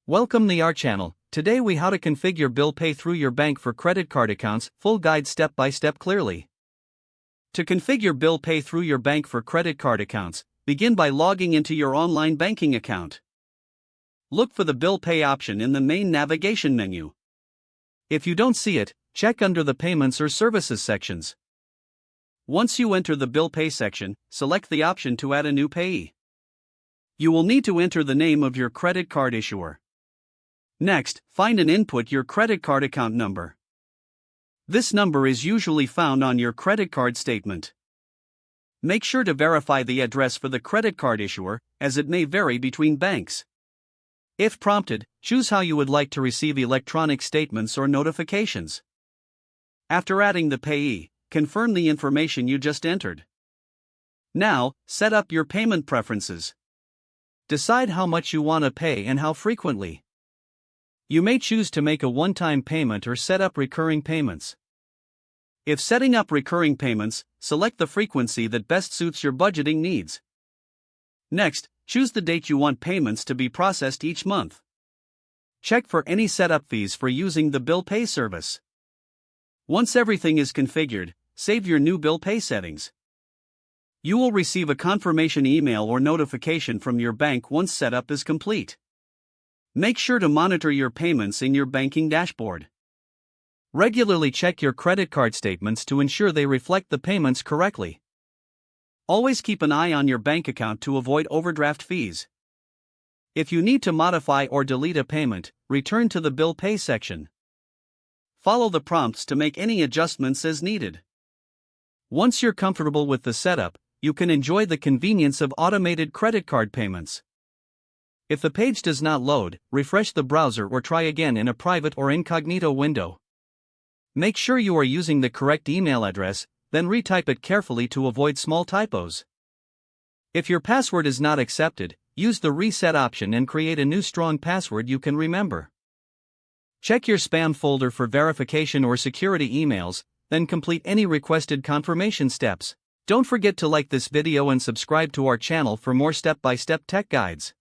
Welcome to our channel. Today we how to configure bill pay through your bank for credit card accounts, full guide step by step clearly. To configure bill pay through your bank for credit card accounts, begin by logging into your online banking account. Look for the bill pay option in the main navigation menu. If you don't see it, check under the payments or services sections. Once you enter the bill pay section, select the option to add a new payee. You will need to enter the name of your credit card issuer. Next, find and input your credit card account number. This number is usually found on your credit card statement. Make sure to verify the address for the credit card issuer, as it may vary between banks. If prompted, choose how you would like to receive electronic statements or notifications. After adding the payee, confirm the information you just entered. Now, set up your payment preferences. Decide how much you want to pay and how frequently. You may choose to make a one-time payment or set up recurring payments. If setting up recurring payments, select the frequency that best suits your budgeting needs. Next, choose the date you want payments to be processed each month. Check for any setup fees for using the bill pay service. Once everything is configured, save your new bill pay settings. You will receive a confirmation email or notification from your bank once setup is complete. Make sure to monitor your payments in your banking dashboard. Regularly check your credit card statements to ensure they reflect the payments correctly. Always keep an eye on your bank account to avoid overdraft fees. If you need to modify or delete a payment, return to the bill pay section. Follow the prompts to make any adjustments as needed. Once you're comfortable with the setup, you can enjoy the convenience of automated credit card payments. If the page does not load, refresh the browser or try again in a private or incognito window. Make sure you are using the correct email address, then retype it carefully to avoid small typos. If your password is not accepted, use the reset option and create a new strong password you can remember. Check your spam folder for verification or security emails, then complete any requested confirmation steps. Don't forget to like this video and subscribe to our channel for more step-by-step tech guides.